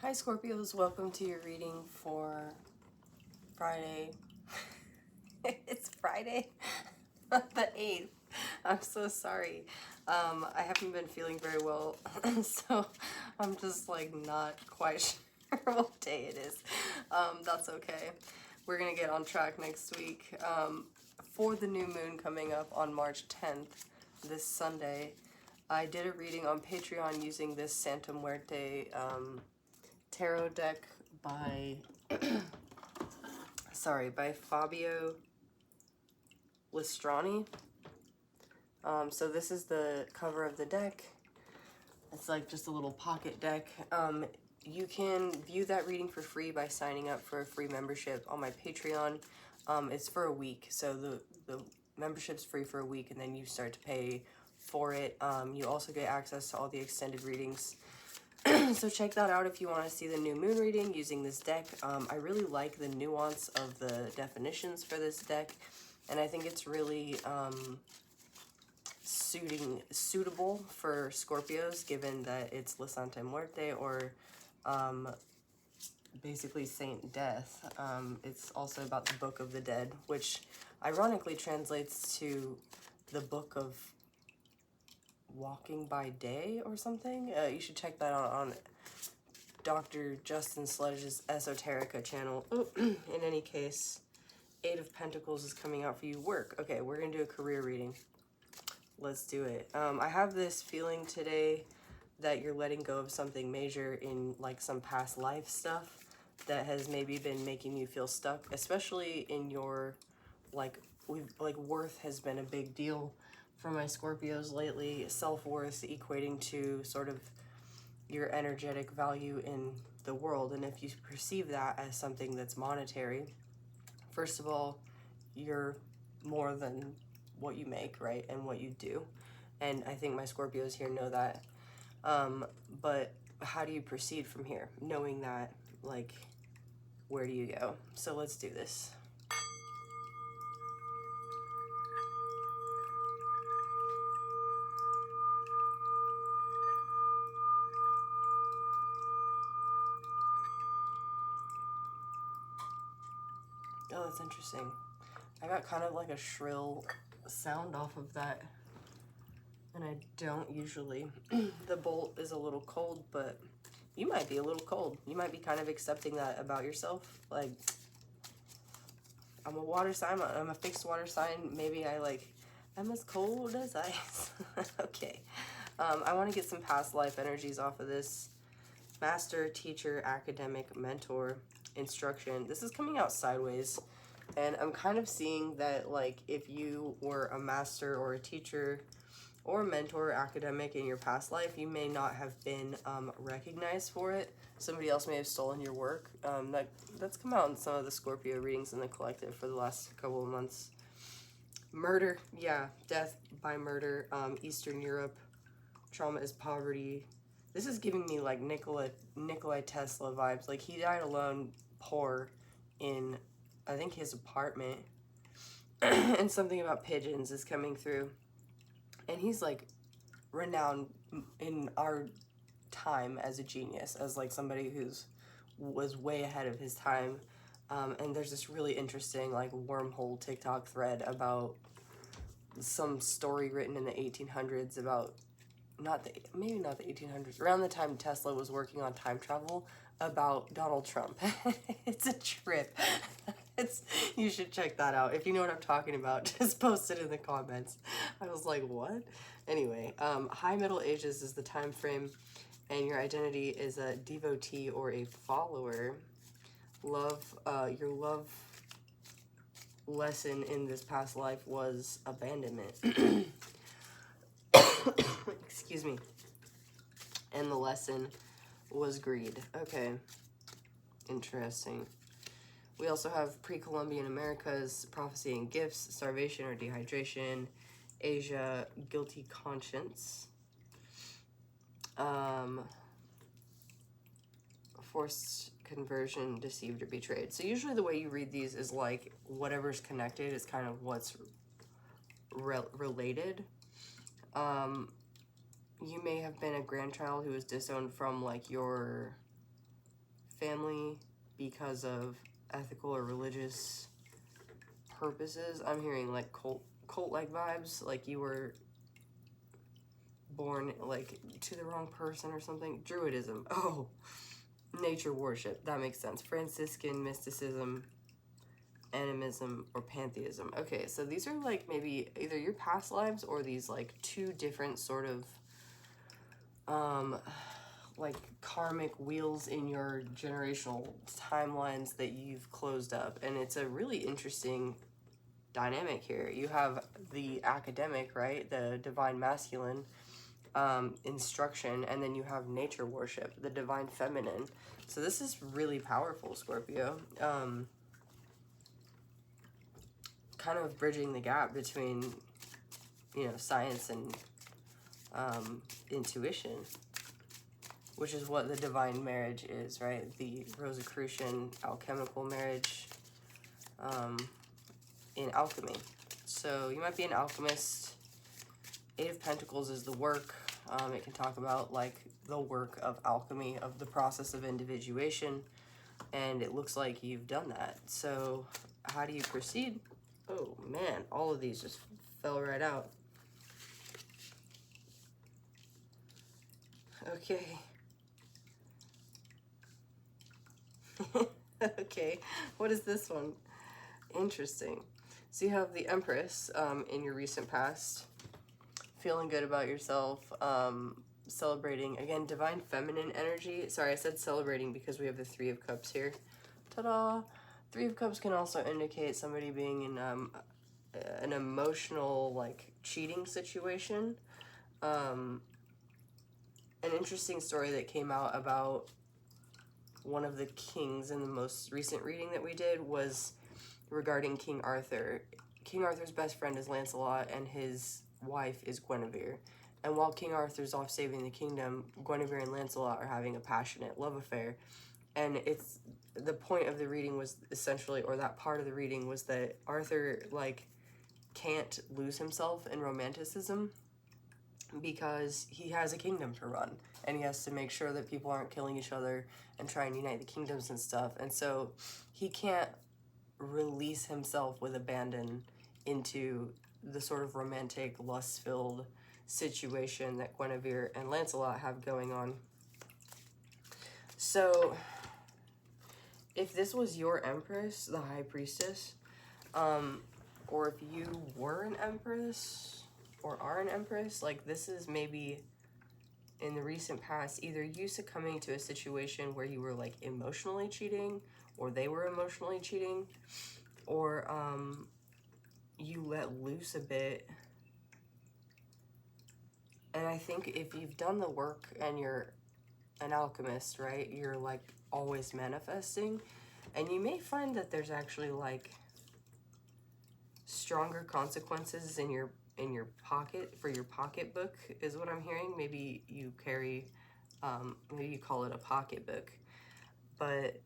Hi Scorpios, welcome to your reading for Friday. It's Friday the 8th. I'm so sorry. I haven't been feeling very well, so I'm just like not quite sure what day it is. That's okay. We're gonna get on track next week. For the new moon coming up on March 10th, this Sunday, I did a reading on Patreon using this Santa Muerte tarot deck by by Fabio Listrani. So this is the cover of the deck. It's like just a little pocket deck. You can view that reading for free by signing up for a free membership on my Patreon. It's for a week, so the membership's free for a week, and then you start to pay for it. You also get access to all the extended readings. So check that out if you want to see the new moon reading using this deck. I really like the nuance of the definitions for this deck, and I think it's really suitable for Scorpios, given that it's La Santa Muerte, or basically Saint Death. It's also about the Book of the Dead, which ironically translates to the Book of Walking by Day or something. You should check that out on Dr. Justin Sledge's Esoterica channel. In any case, Eight of Pentacles is coming out for you. Work. Okay, we're gonna do a career reading. Let's do it. I have this feeling today that you're letting go of something major in like some past life stuff that has maybe been making you feel stuck, especially in your worth has been a big deal for my Scorpios lately. Self-worth equating to sort of your energetic value in the world. And if you perceive that as something that's monetary, first of all, you're more than what you make, right? And what you do. And I think my Scorpios here know that. But how do you proceed from here? Knowing that, like, where do you go? So let's do this. Oh, that's interesting. I got kind of like a shrill sound off of that, and I don't usually. The bolt is a little cold, but you might be a little cold. You might be kind of accepting that about yourself. Like, I'm a water sign, I'm a fixed water sign. Maybe I'm as cold as ice. Okay. I want to get some past life energies off of this. Master, teacher, academic, mentor, instruction. This is coming out sideways. And I'm kind of seeing that, like, if you were a master or a teacher or a mentor or academic in your past life, you may not have been recognized for it. Somebody else may have stolen your work. That's come out in some of the Scorpio readings in the collective for the last couple of months. Murder, yeah, death by murder. Eastern Europe, trauma is poverty. This is giving me like Nikolai Tesla vibes. Like, he died alone, poor, in I think his apartment. And something about pigeons is coming through. And he's like renowned in our time as a genius, as like somebody was way ahead of his time. And there's this really interesting like wormhole TikTok thread about some story written in the 1800s about maybe not the 1800s, around the time Tesla was working on time travel, about Donald Trump. It's a trip. You should check that out. If you know what I'm talking about, just post it in the comments. I was like, what? Anyway, High Middle Ages is the time frame, and your identity is a devotee or a follower. Your love lesson in this past life was abandonment. Excuse me. And the lesson was greed. Okay. Interesting. We also have pre-Columbian Americas, prophecy and gifts, starvation or dehydration, Asia, guilty conscience, forced conversion, deceived or betrayed. So usually the way you read these is like whatever's connected is kind of what's related. You may have been a grandchild who was disowned from like your family because of ethical or religious purposes. I'm hearing like cult-like vibes, like you were born like to the wrong person or something. Druidism. Oh, nature worship. That makes sense. Franciscan mysticism, animism, or pantheism. Okay, so these are like maybe either your past lives or these like two different sort of like karmic wheels in your generational timelines that you've closed up. And it's a really interesting dynamic here. You have the academic, right? The divine masculine, instruction, and then you have nature worship, the divine feminine. So this is really powerful, Scorpio. Kind of bridging the gap between, you know, science and intuition, which is what the divine marriage is, right? The Rosicrucian alchemical marriage in alchemy. So you might be an alchemist. Eight of Pentacles is the work. It can talk about like the work of alchemy, of the process of individuation, and it looks like you've done that. So how do you proceed? Oh man, all of these just fell right out. Okay. Okay, what is this one? Interesting. So you have the Empress in your recent past, feeling good about yourself, celebrating, again, divine feminine energy. Sorry, I said celebrating because we have the Three of Cups here. Ta-da! Three of Cups can also indicate somebody being in an emotional, like, cheating situation. An interesting story that came out about one of the kings in the most recent reading that we did was regarding King Arthur. King Arthur's best friend is Lancelot, and his wife is Guinevere. And while King Arthur's off saving the kingdom, Guinevere and Lancelot are having a passionate love affair. And it's the point of the reading was essentially, or that part of the reading was that Arthur like can't lose himself in romanticism because he has a kingdom to run, and he has to make sure that people aren't killing each other and try and unite the kingdoms and stuff. And so he can't release himself with abandon into the sort of romantic, lust-filled situation that Guinevere and Lancelot have going on. So if this was your Empress, the High Priestess, or if you were an Empress or are an Empress, like this is maybe in the recent past, either you succumbing to a situation where you were like emotionally cheating, or they were emotionally cheating, or you let loose a bit. And I think if you've done the work and you're an alchemist, right, you're like always manifesting, and you may find that there's actually like stronger consequences in your pocket for your pocketbook is what I'm hearing. Maybe you carry, maybe you call it a pocketbook, but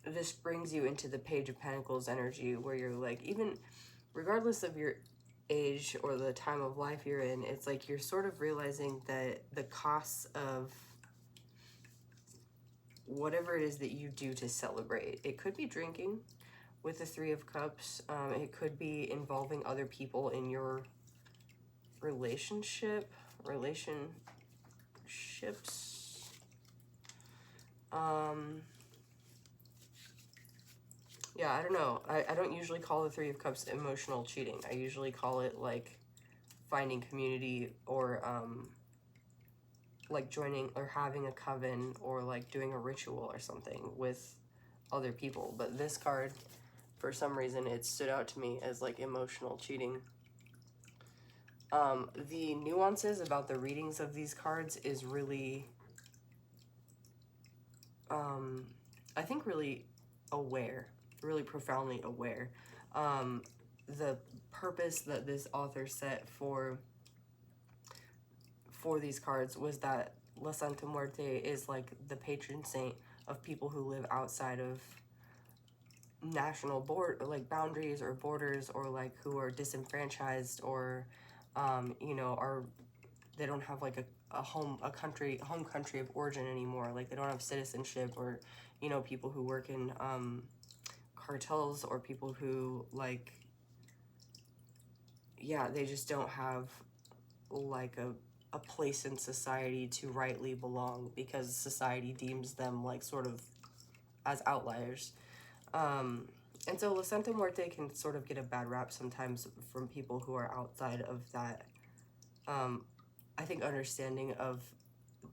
this brings you into the Page of Pentacles energy where you're like, even regardless of your age or the time of life you're in, it's like you're sort of realizing that the costs of whatever it is that you do to celebrate, it could be drinking with the Three of Cups, it could be involving other people in your relationships. Yeah, I don't know. I don't usually call the Three of Cups emotional cheating. I usually call it like finding community, or like joining or having a coven, or like doing a ritual or something with other people. But this card, for some reason, it stood out to me as like emotional cheating. The nuances about the readings of these cards is really, I think really aware, really profoundly aware. The purpose that this author set for these cards was that La Santa Muerte is like the patron saint of people who live outside of national boundaries or borders, or like who are disenfranchised, or you know, they don't have like home country of origin anymore. Like they don't have citizenship, or, you know, people who work in cartels, or people who, like, yeah, they just don't have like a place in society to rightly belong, because society deems them like sort of as outliers. And so La Santa Muerte can sort of get a bad rap sometimes from people who are outside of that, I think, understanding of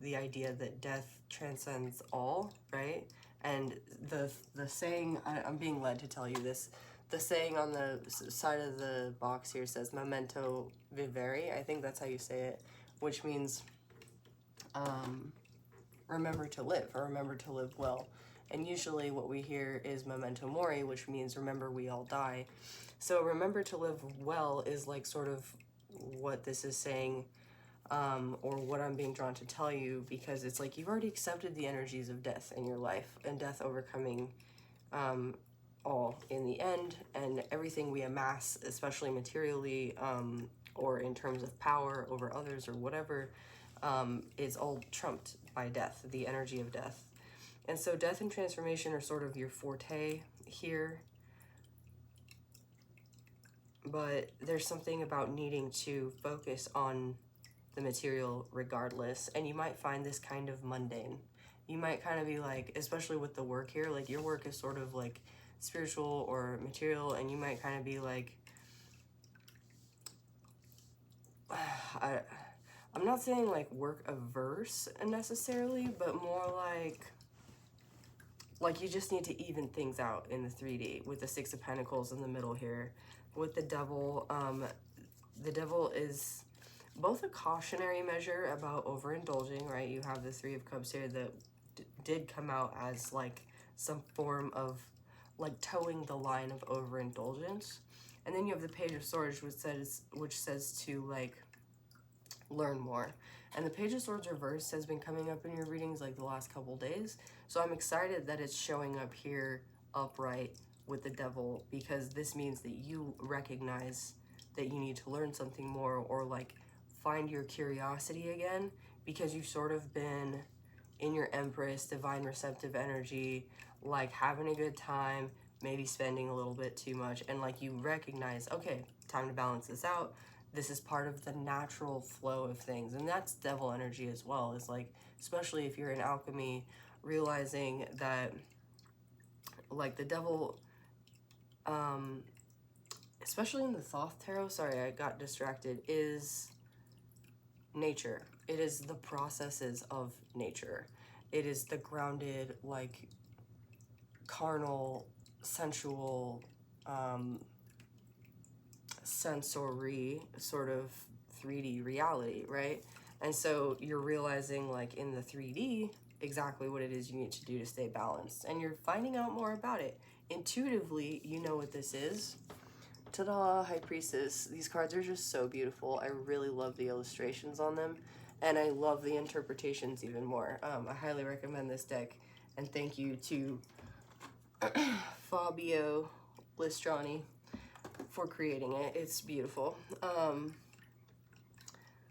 the idea that death transcends all, right? And the saying, I'm being led to tell you this, the saying on the side of the box here says memento vivere. I think that's how you say it, which means remember to live, or remember to live well. And usually what we hear is memento mori, which means remember we all die. So remember to live well is like sort of what this is saying, or what I'm being drawn to tell you, because it's like you've already accepted the energies of death in your life, and death overcoming all in the end, and everything we amass, especially materially, or in terms of power over others or whatever, is all trumped by death, the energy of death. And so death and transformation are sort of your forte here. But there's something about needing to focus on the material regardless. And you might find this kind of mundane. You might kind of be like, especially with the work here, like your work is sort of like spiritual or material, and you might kind of be like, I'm not saying like work averse necessarily, but more like you just need to even things out in the 3D with the Six of Pentacles in the middle here. With the devil is both a cautionary measure about overindulging, right? You have the Three of Cups here that did come out as like some form of like towing the line of overindulgence. And then you have the Page of Swords, which says to like learn more. And the Page of Swords reversed has been coming up in your readings like the last couple days. So I'm excited that it's showing up here upright with the devil, because this means that you recognize that you need to learn something more, or like find your curiosity again, because you've sort of been in your Empress, divine receptive energy, like having a good time, maybe spending a little bit too much, and like you recognize, okay, time to balance this out. This is part of the natural flow of things. And that's devil energy as well. It's like, especially if you're in alchemy, realizing that like the devil, especially in the Thoth Tarot, sorry, I got distracted, is nature. It is the processes of nature. It is the grounded, like, carnal, sensual, sensory sort of 3D reality, right? And so you're realizing, like, in the 3D, exactly what it is you need to do to stay balanced. And you're finding out more about it. Intuitively, you know what this is. Ta-da, High Priestess. These cards are just so beautiful. I really love the illustrations on them, and I love the interpretations even more. I highly recommend this deck, and thank you to Fabio Listrani for creating it. It's beautiful.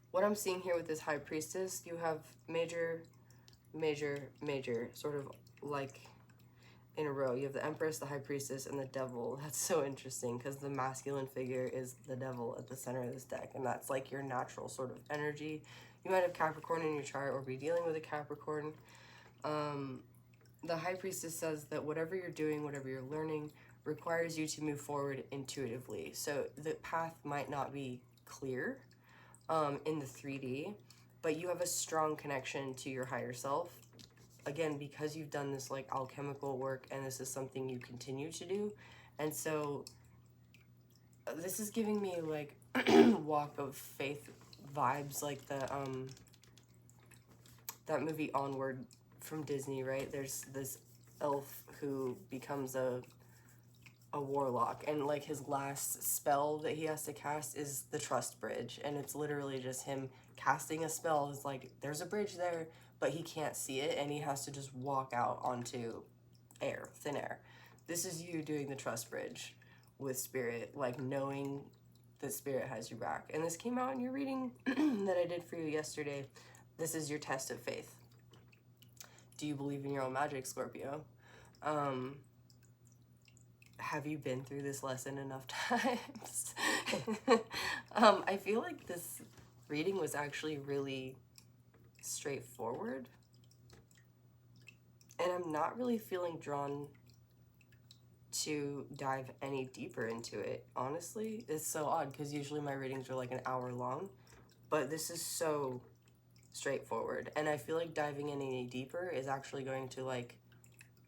What I'm seeing here with this High Priestess, you have major, sort of like in a row. You have the Empress, the High Priestess, and the Devil. That's so interesting, because the masculine figure is the Devil at the center of this deck, and that's like your natural sort of energy. You might have Capricorn in your chart or be dealing with a Capricorn. The High Priestess says that whatever you're doing, whatever you're learning, requires you to move forward intuitively. So the path might not be clear in the 3D, but you have a strong connection to your higher self. Again, because you've done this like alchemical work, and this is something you continue to do. And so this is giving me like walk of faith vibes, like the that movie Onward from Disney, right? There's this elf who becomes a warlock, and like his last spell that he has to cast is the trust bridge, and it's literally just him casting a spell. It's like there's a bridge there, but he can't see it, and he has to just walk out onto air, thin air. This is you doing the trust bridge with spirit, like knowing that spirit has your back. And this came out in your reading that I did for you yesterday. this is your test of faith. Do you believe in your own magic, Scorpio? Have you been through this lesson enough times? I feel like this reading was actually really straightforward. And I'm not really feeling drawn to dive any deeper into it, honestly. It's so odd because usually my readings are like an hour long, but this is so straightforward. And I feel like diving in any deeper is actually going to like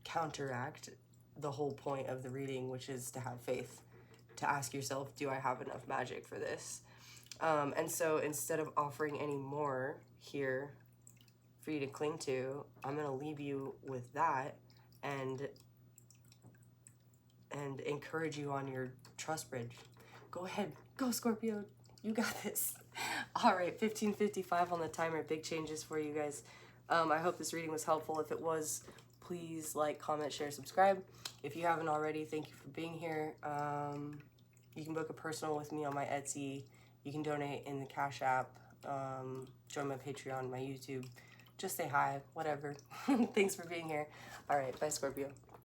counteract the whole point of the reading, which is to have faith, to ask yourself, do I have enough magic for this? And so instead of offering any more here for you to cling to, I'm going to leave you with that and encourage you on your trust bridge. Go ahead. Go, Scorpio. You got this. All right, 15:55 on the timer. Big changes for you guys. I hope this reading was helpful. If it was, please like, comment, share, subscribe. If you haven't already, thank you for being here. You can book a personal with me on my Etsy. You can donate in the Cash App. Join my Patreon, my YouTube. Just say hi, whatever. Thanks for being here. All right, bye, Scorpio.